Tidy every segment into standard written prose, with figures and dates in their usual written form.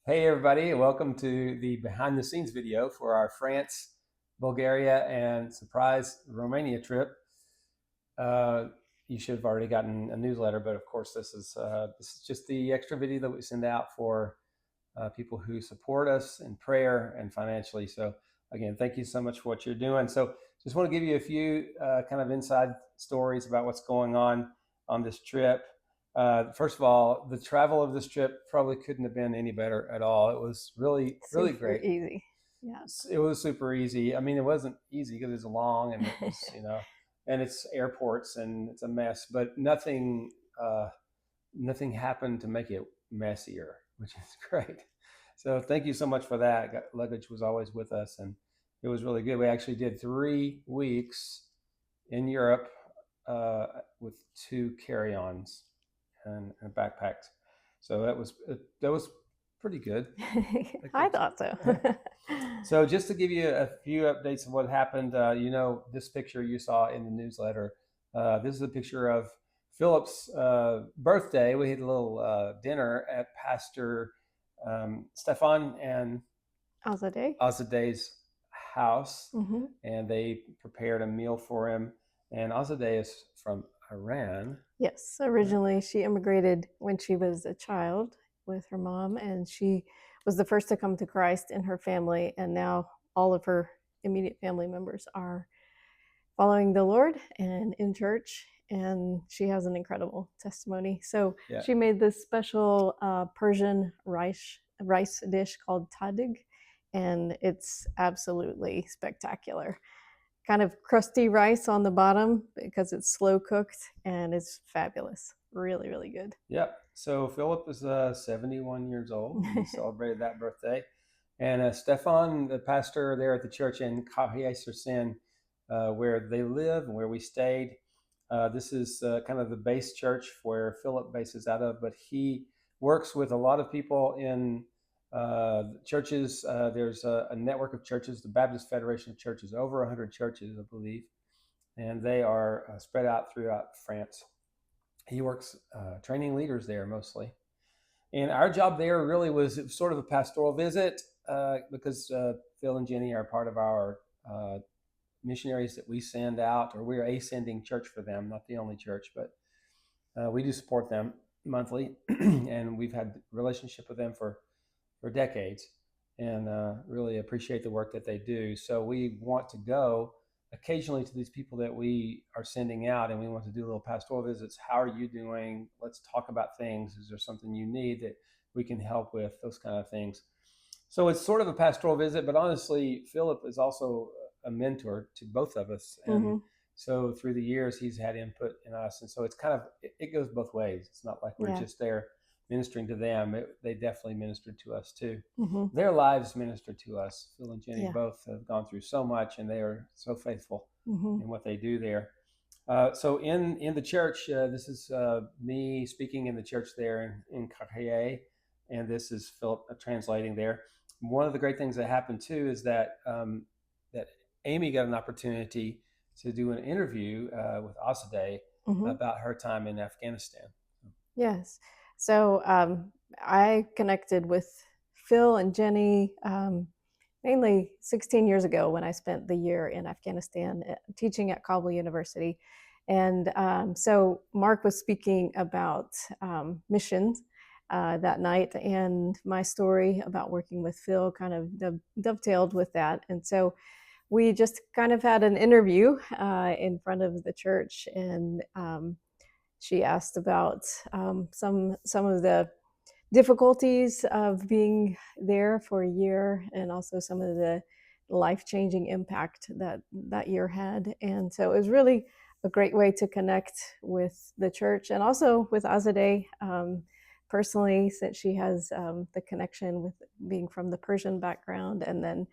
Hey everybody, welcome to the behind the scenes video for our France, Bulgaria, and surprise Romania trip. Uh, you should have already gotten a newsletter, but of course this is just the extra video that we send out for people who support us in prayer and financially. So again, thank you so much for what you're doing. So just want to give you a few kind of inside stories about what's going on this trip. First of all, the travel of this trip probably couldn't have been any better at all. It was really, really Super great. easy. Yeah. It was super easy. I mean, it wasn't easy because it was long and it was, and it's airports and it's a mess, but nothing happened to make it messier, which is great. So thank you so much for that. Luggage was always with us, and it was really good. We actually did 3 weeks in Europe uh, with 2 carry-ons and backpacks. So that was pretty good. I thought so. So just to give you a few updates of what happened, this picture you saw in the newsletter. This is a picture of Philip's birthday. We had a little dinner at Pastor Stefan and Azadeh. Azadeh's house, Hmm. and they prepared a meal for him. And Azadeh is from Iran. Yes, originally she immigrated when she was a child with her mom, and she was the first to come to Christ in her family. And now all of her immediate family members are following the Lord and in church. And she has an incredible testimony. So Yeah. she made this special Persian rice dish called tadig, and it's absolutely spectacular. Kind of crusty rice on the bottom because it's slow cooked, and it's fabulous. Really, really good. Yep. So Philip is 71 years old. He celebrated that birthday. And Stefan, the pastor there at the church in Kahia Sin, where they live and where we stayed, this is kind of the base church where Philip bases out of, but he works with a lot of people in churches. There's a network of churches, the Baptist Federation of Churches, over 100 churches, I believe, and they are spread out throughout France. He works training leaders there mostly. And our job there really was sort of a pastoral visit because Phil and Jenny are part of our missionaries that we send out, or we're a sending church for them, not the only church, but we do support them monthly. And we've had a relationship with them for decades, and really appreciate the work that they do. So we want to go occasionally to these people that we are sending out, and we want to do little pastoral visits. How are you doing? Let's talk about things. Is there something you need that we can help with? Those kind of things. So it's sort of a pastoral visit, but honestly, Philip is also a mentor to both of us. And Hmm. so through the years, he's had input in us. And so it's kind of, it goes both ways. It's not like we're Yeah. just there ministering to them. They definitely ministered to us too. Hmm. Their lives ministered to us. Phil and Jenny Yeah. both have gone through so much, and they are so faithful Hmm. in what they do there. So in the church, this is me speaking in the church there in Cartier, and this is Philip translating there. One of the great things that happened too is that Amy got an opportunity to do an interview with Asadeh Hmm. about her time in Afghanistan. Yes. So I connected with Phil and Jenny mainly 16 years ago when I spent the year in Afghanistan teaching at Kabul University. And so Mark was speaking about missions that night, and my story about working with Phil kind of dovetailed with that. And so we just kind of had an interview in front of the church, and she asked about some of the difficulties of being there for a year, and also some of the life-changing impact that that year had. And so it was really a great way to connect with the church and also with Azadeh personally, since she has the connection with being from the Persian background, and then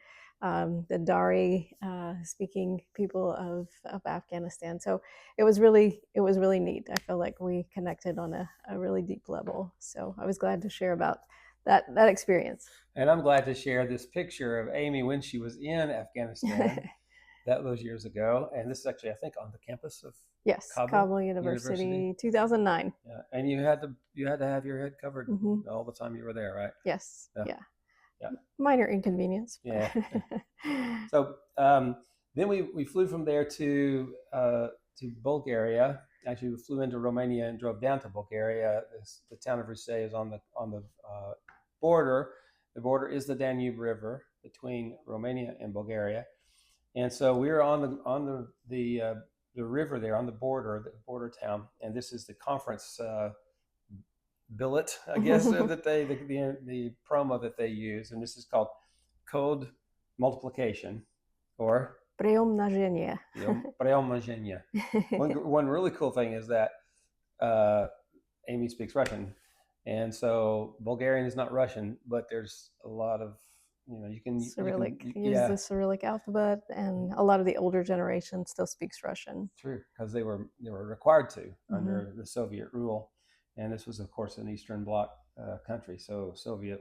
the Dari speaking people of Afghanistan. So it was really neat. I feel like we connected on a really deep level. So I was glad to share about that experience. And I'm glad to share this picture of Amy when she was in Afghanistan. that was years ago, and this is actually, I think, on the campus of Yes, Kabul University, 2009. Yeah, and you had to have your head covered all the time you were there, right? Yes. Yeah. Yeah. Minor inconvenience. Yeah. So then we flew from there to Bulgaria. Actually, we flew into Romania and drove down to Bulgaria. The town of Rusei is on the border. The border is the Danube River between Romania and Bulgaria, and so we were on the river there on the border town, and this is the conference billet, I guess, that the promo that they use, and this is called code multiplication, or Преумножение. Преумножение. One really cool thing is that Amy speaks Russian, and so Bulgarian is not Russian, but there's a lot of you can Cyrillic. Use the Cyrillic alphabet, and a lot of the older generation still speaks Russian. True, because they were required to under the Soviet rule, and this was, of course, an Eastern Bloc country, so Soviet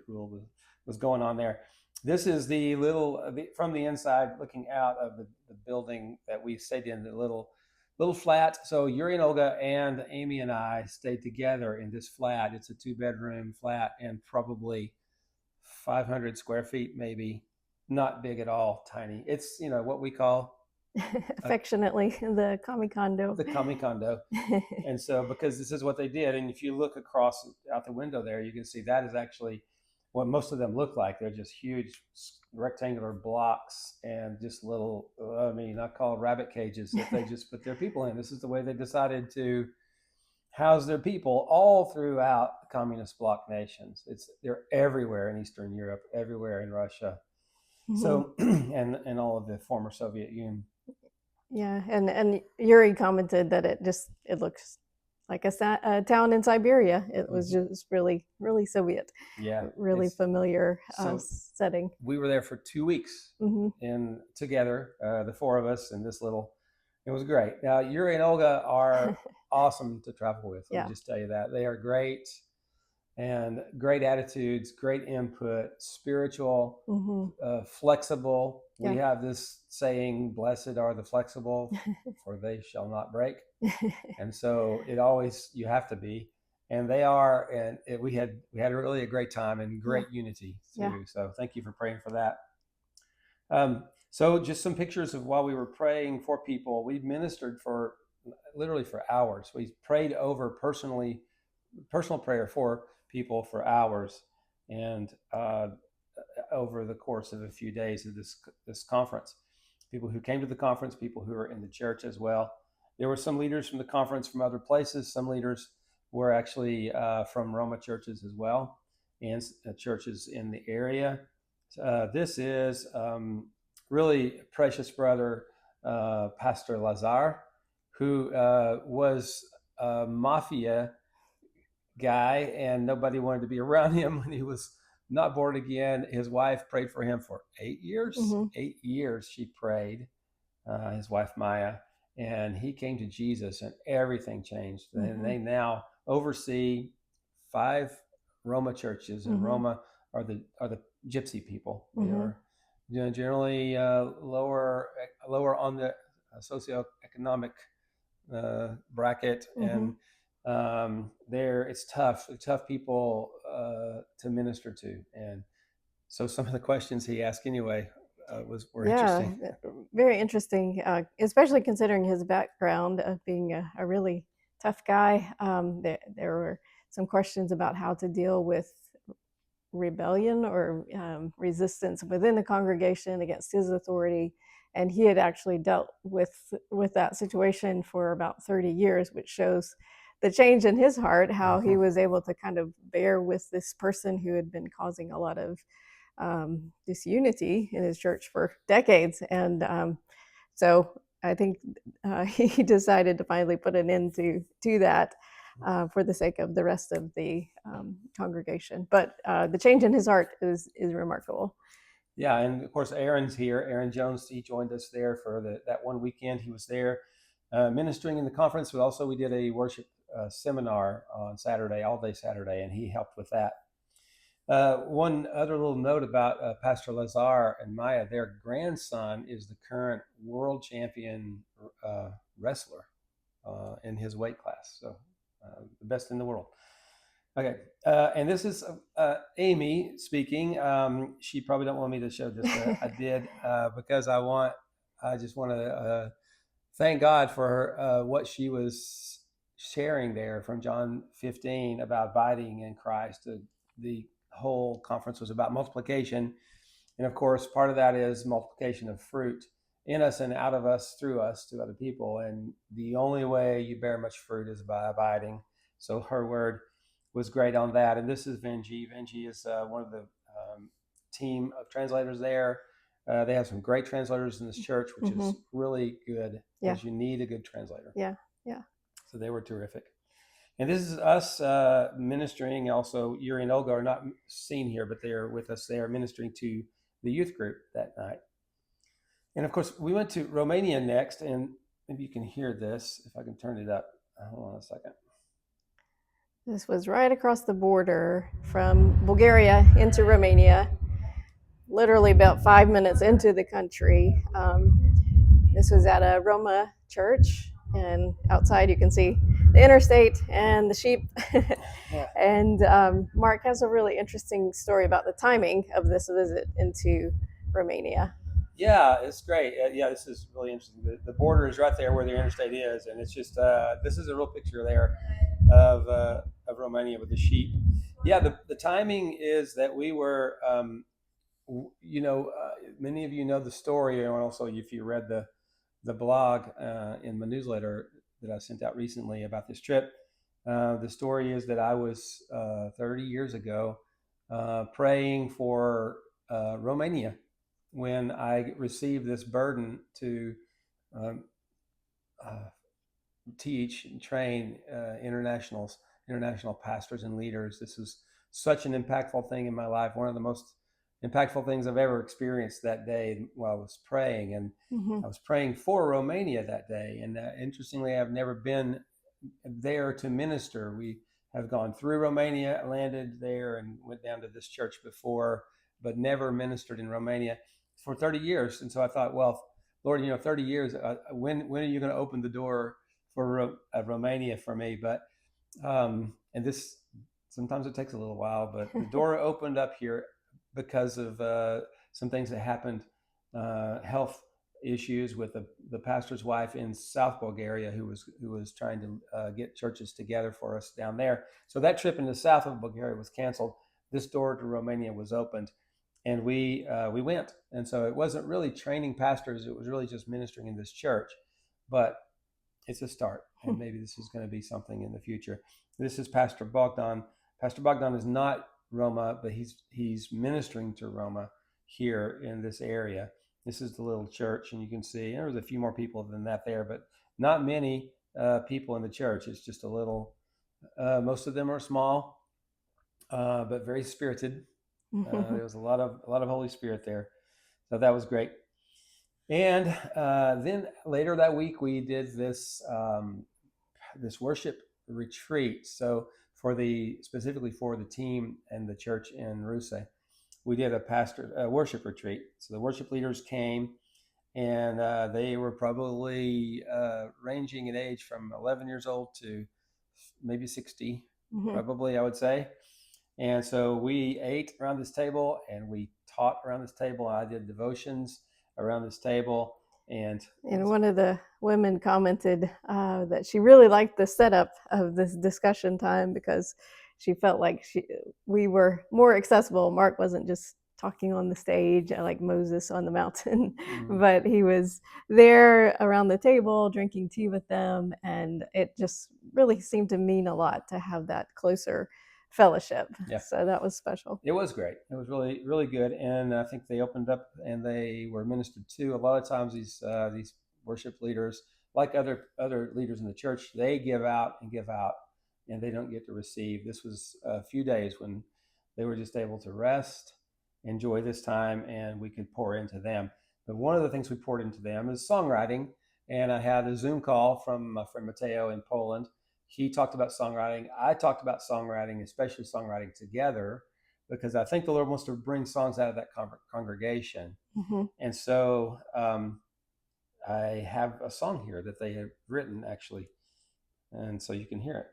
rule was going on there. This is the from the inside looking out of the building that we stayed in, the little flat. So Yuri and Olga and Amy and I stayed together in this flat. It's a 2-bedroom flat and probably 500 square feet, maybe. Not big at all, tiny. It's what we call affectionately the kami kondo. The kami kondo. And so because this is what they did, and if you look across out the window there, you can see that is actually what most of them look like. They're just huge rectangular blocks and just little, I call rabbit cages that they just put their people in. This is the way they decided to house their people all throughout the communist bloc nations. They're everywhere in Eastern Europe, everywhere in Russia. So and all of the former Soviet Union. Yeah, and Yuri commented that it looks like a town in Siberia. It was just really, really Soviet. Yeah, really familiar setting. We were there for 2 weeks and together, the four of us, and it was great. Now, Yuri and Olga are awesome to travel with. Let me just tell you that. They are great, and great attitudes, great input, spiritual, flexible. We have this saying, "Blessed are the flexible, for they shall not break." And so you have to be, and they are, and we had really a great time and great unity too. Yeah. So thank you for praying for that. So just some pictures of while we were praying for people. We ministered literally for hours. We prayed over personal prayer for people for hours, and over the course of a few days of this conference. People who came to the conference, people who were in the church as well. There were some leaders from the conference from other places. Some leaders were actually from Roma churches as well, and churches in the area. This is really precious brother, Pastor Lazar, who was a mafia guy, and nobody wanted to be around him when he was not born again. His wife prayed for him for 8 years. 8 years she prayed, his wife Maya, and he came to Jesus, and everything changed. And they now oversee 5 Roma churches, and Roma are the gypsy people. They are generally lower on the socioeconomic bracket, and it's tough people to minister to. And so some of the questions he asked anyway were interesting. Very interesting, especially considering his background of being a really tough guy. There were some questions about how to deal with rebellion or resistance within the congregation against his authority, and he had actually dealt with that situation for about 30 years, which shows the change in his heart, how he was able to kind of bear with this person who had been causing a lot of disunity in his church for decades. And so I think he decided to finally put an end to that for the sake of the rest of the congregation. But the change in his heart is remarkable. Yeah, and of course Aaron's here. Aaron Jones, he joined us there for that one weekend. He was there ministering in the conference, but also we did a worship seminar on Saturday, all day Saturday, and he helped with that. One other little note about Pastor Lazar and Maya, their grandson is the current world champion wrestler in his weight class. So the best in the world. Okay, and this is Amy speaking. She probably don't want me to show this, but I did because I just want to thank God for her, what she was sharing there from John 15 about abiding in Christ. The whole conference was about multiplication. And of course, part of that is multiplication of fruit in us and out of us, through us to other people. And the only way you bear much fruit is by abiding. So her word was great on that. And this is Venji. Venji is one of the team of translators there. They have some great translators in this church, which is really good because you need a good translator. Yeah. So they were terrific. And this is us ministering. Also, Yuri and Olga are not seen here, but they are with us. They are ministering to the youth group that night. And of course, we went to Romania next, and maybe you can hear this if I can turn it up. Hold on a second. This was right across the border from Bulgaria into Romania, literally about 5 minutes into the country. This was at a Roma church, and outside you can see the interstate and the sheep. And Mark has a really interesting story about the timing of this visit into Romania. Yeah, it's great. Yeah, this is really interesting. The border is right there where the interstate is, and it's just this is a real picture there of Romania with the sheep. Yeah, the timing is that we were, many of you know the story, and also if you read the blog in my newsletter that I sent out recently about this trip. The story is that I was 30 years ago praying for Romania when I received this burden to teach and train international pastors and leaders. This was such an impactful thing in my life. One of the most impactful things I've ever experienced that day while I was praying. And I was praying for Romania that day. And interestingly, I've never been there to minister. We have gone through Romania, landed there, and went down to this church before, but never ministered in Romania for 30 years. And so I thought, well, Lord, 30 years, when are you going to open the door for Romania for me? But, and this, sometimes it takes a little while, but the door opened up here because of some things that happened, health issues with the pastor's wife in South Bulgaria who was trying to get churches together for us down there. So that trip in the south of Bulgaria was canceled. This door to Romania was opened, and we went. And so it wasn't really training pastors; it was really just ministering in this church. But it's a start, and maybe this is going to be something in the future. This is Pastor Bogdan. Pastor Bogdan is not Roma, but he's ministering to Roma here in this area. This is the little church, and you can see there was a few more people than that there, but not many people in the church. It's just a little. Most of them are small, but very spirited. There was a lot of Holy Spirit there, so that was great. And then later that week, we did this worship retreat. So specifically for the team and the church in Russia, we did a worship retreat. So the worship leaders came, and they were probably ranging in age from 11 years old to maybe 60, probably, I would say. And so we ate around this table, and we taught around this table. I did devotions around this table. And one of the women commented that she really liked the setup of this discussion time because she felt like we were more accessible. Mark wasn't just talking on the stage like Moses on the mountain, but he was there around the table drinking tea with them, and it just really seemed to mean a lot to have that closer fellowship. Yeah. So that was special. It was great. It was really, really good. And I think they opened up and they were ministered to. A lot of times these worship leaders, like other leaders in the church, they give out, and they don't get to receive. This was a few days when they were just able to rest, enjoy this time, and we could pour into them. But one of the things we poured into them is songwriting. And I had a Zoom call from my friend Mateo in Poland. He talked about songwriting. I talked about songwriting, especially songwriting together, because I think the Lord wants to bring songs out of that congregation. Mm-hmm. And so I have a song here that they have written, actually, and so you can hear it.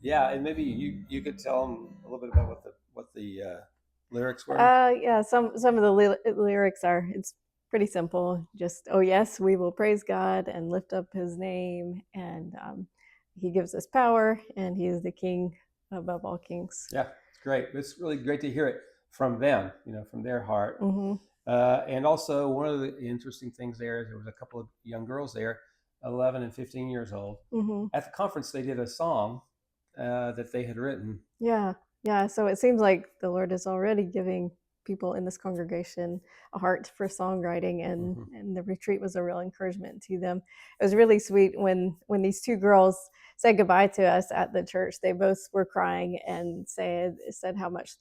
Yeah, and maybe you could tell them a little bit about what the lyrics were. Yeah, some of the lyrics are, it's pretty simple. Just, oh yes, we will praise God and lift up His name, and He gives us power, and He is the King above all kings. Yeah, it's great. It's really great to hear it from them, from their heart. Mm-hmm. And also, one of the interesting things there was a couple of young girls there, 11 and 15 years old. Mm-hmm. At the conference, they did a song that they had written. Yeah. So it seems like the Lord is already giving people in this congregation a heart for songwriting, and Mm-hmm. and the retreat was a real encouragement to them. It was really sweet when these two girls said goodbye to us at the church. They both were crying and said how much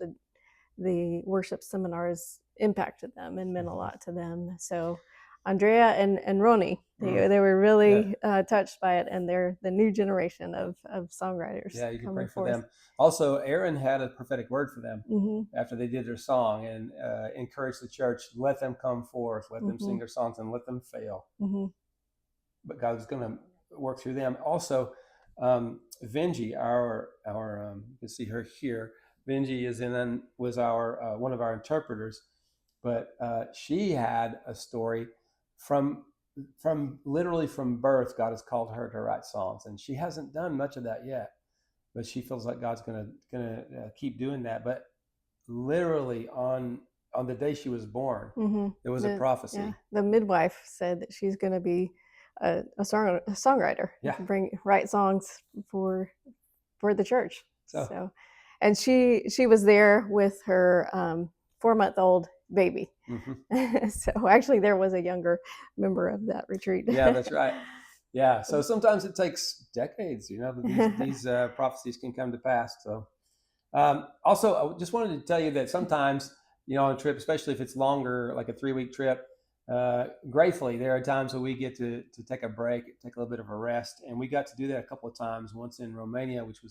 the worship seminars impacted them and meant a lot to them. So Andrea and Roni, they were really touched by it, and they're the new generation of songwriters. Yeah, you can pray for forth. them. Also, Aaron had a prophetic word for them Mm-hmm. after they did their song, and encouraged the church, let them come forth, let them sing their songs, and let them fail. Mm-hmm. But God was going to work through them. Also, Vinji, you can see her here. Vinji was our one of our interpreters, but she had a story from literally from birth. God has called her to write songs, and she hasn't done much of that yet, but she feels like God's gonna keep doing that. But literally on the day she was born, there was a prophecy. Yeah. The midwife said that she's going to be a songwriter. Yeah, write songs for the church. So and she was there with her 4-month-old baby. Mm-hmm. So actually, there was a younger member of that retreat. Yeah, that's right. Yeah, so sometimes it takes decades. These prophecies can come to pass. So also, I just wanted to tell you that sometimes, on a trip, especially if it's longer, like a 3-week trip, gratefully, there are times where we get to take a break, take a little bit of a rest. And we got to do that a couple of times, once in Bulgaria, which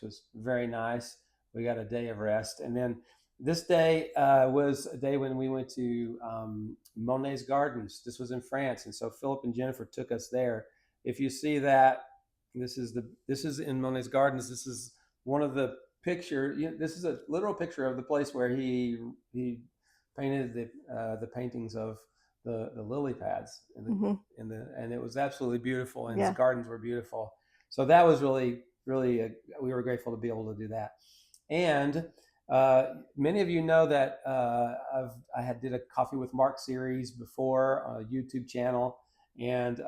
was very nice. We got a day of rest. And then this day was a day when we went to Monet's Gardens. This was in France. And so Philip and Jennifer took us there. If you see that, this is in Monet's Gardens. This is one of the picture. This is a literal picture of the place where he painted the paintings of the lily pads and it was absolutely beautiful, and his gardens were beautiful. So that was really we were grateful to be able to do that. And many of you know that I had did a Coffee with Mark series before on a YouTube channel, and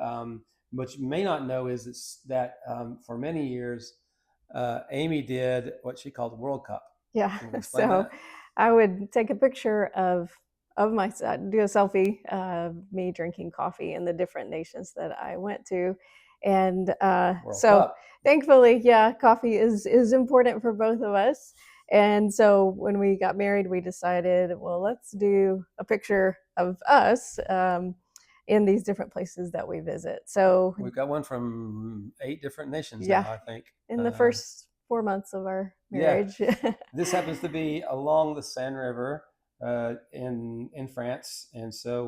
what you may not know is that for many years, Amy did what she called World Cup. Yeah. So that? I would take a picture of myself, do a selfie of me drinking coffee in the different nations that I went to. And so thankfully, coffee is important for both of us. And so when we got married, we decided, well, let's do a picture of us in these different places that we visit. So we've got one from 8 different nations now, I think. In the first 4 months of our marriage. Yeah. This happens to be along the Seine River in France. And so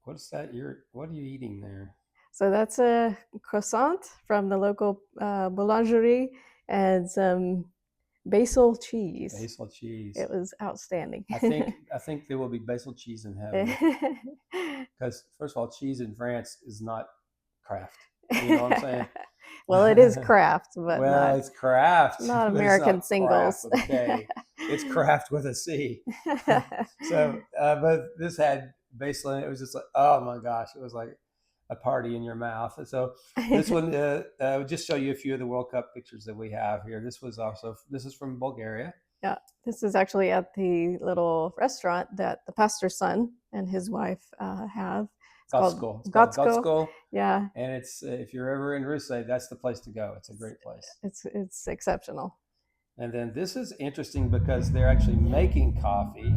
what is that? What are you eating there? So that's a croissant from the local boulangerie and some basil cheese. Basil cheese. It was outstanding. I think there will be basil cheese in heaven. Because first of all, cheese in France is not Kraft. You know what I'm saying? Well, it is Kraft, but it's Kraft. Not American Singles. It's Kraft with a C. So, but this had basil in it. It was just like, oh my gosh! It was like a party in your mouth. And so this one, I'll just show you a few of the World Cup pictures that we have here. This is from Bulgaria. Yeah, this is actually at the little restaurant that the pastor's son and his wife have. It's called Gotsko. Yeah, and it's if you're ever in Russia, that's the place to go. It's a great place. It's exceptional. And then this is interesting because they're actually making coffee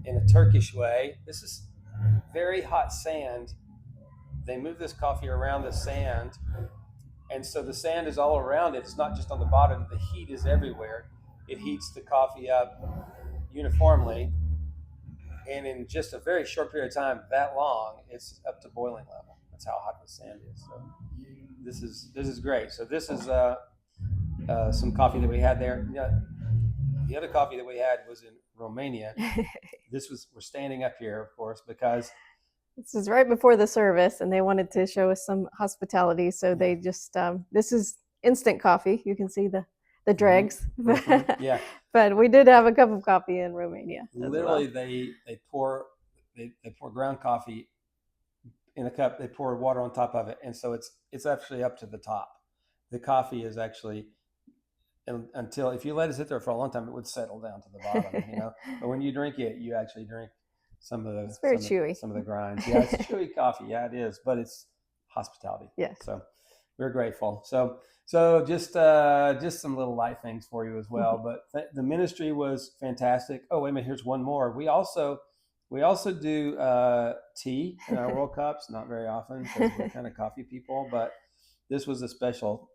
in a Turkish way. This is very hot sand. They move this coffee around the sand, and so the sand is all around it. It's not just on the bottom. The heat is everywhere. It heats the coffee up uniformly, and in just a very short period of time, that long, it's up to boiling level. That's how hot the sand is. So this is great. So this is some coffee that we had there. The other coffee that we had was in Romania. We're standing up here, of course, because this is right before the service, and they wanted to show us some hospitality. So they just this is instant coffee. You can see the dregs. Mm-hmm. Yeah. But we did have a cup of coffee in Romania. Literally, they pour ground coffee in a cup. They pour water on top of it, and so it's actually up to the top. The coffee is actually, until if you let it sit there for a long time, it would settle down to the bottom. But when you drink it, you actually drink some of the. It's very chewy. Some of the grinds. Yeah, it's chewy coffee. Yeah, it is, but it's hospitality. Yes. So we're grateful. So just some little light things for you as well. But the ministry was fantastic. Oh, wait a minute. Here's one more. We also do tea in our World Cups. Not very often because we're kind of coffee people, but this was a special.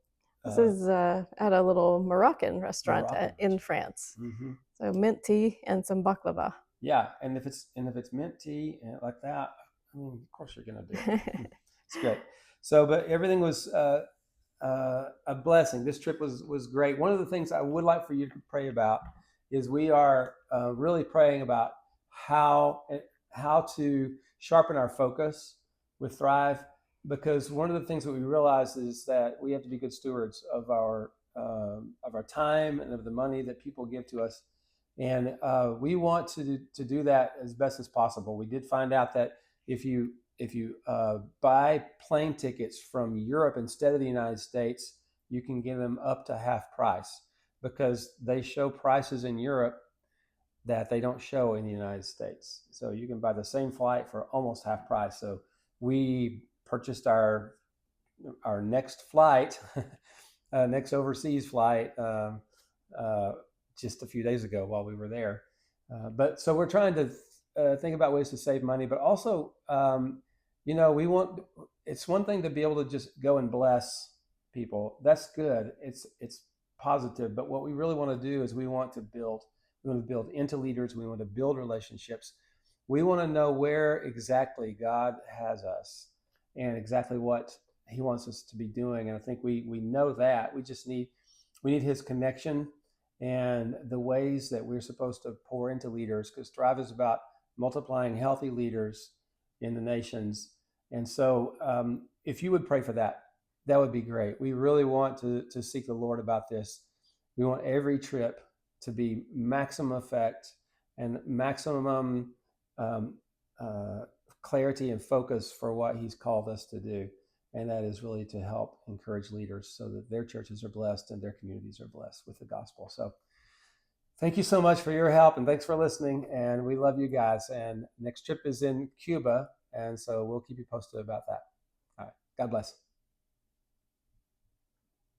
This is at a little Moroccan restaurant in France. Mm-hmm. So mint tea and some baklava. Yeah, and if it's mint tea and like that, I mean, of course you're gonna do it. It's great. So, but everything was a blessing. This trip was great. One of the things I would like for you to pray about is we are really praying about how to sharpen our focus with Thrive, because one of the things that we realize is that we have to be good stewards of our time and of the money that people give to us, and we want to do that as best as possible. We did find out that if you buy plane tickets from Europe instead of the United States, you can get them up to half price, because they show prices in Europe that they don't show in the United States. So you can buy the same flight for almost half price. So we purchased our next flight, next overseas flight, just a few days ago while we were there. But so we're trying to think about ways to save money, but also, it's one thing to be able to just go and bless people. That's good. It's positive. But what we really want to do is we want to build into leaders. We want to build relationships. We want to know where exactly God has us and exactly what he wants us to be doing. And I think we know that. We need his connection and the ways that we're supposed to pour into leaders, because Thrive is about multiplying healthy leaders in the nations. And so if you would pray for that, that would be great. We really want to seek the Lord about this. We want every trip to be maximum effect and maximum clarity and focus for what he's called us to do. And that is really to help encourage leaders so that their churches are blessed and their communities are blessed with the gospel. So thank you so much for your help, and thanks for listening. And we love you guys. And next trip is in Cuba. And so we'll keep you posted about that. All right. God bless.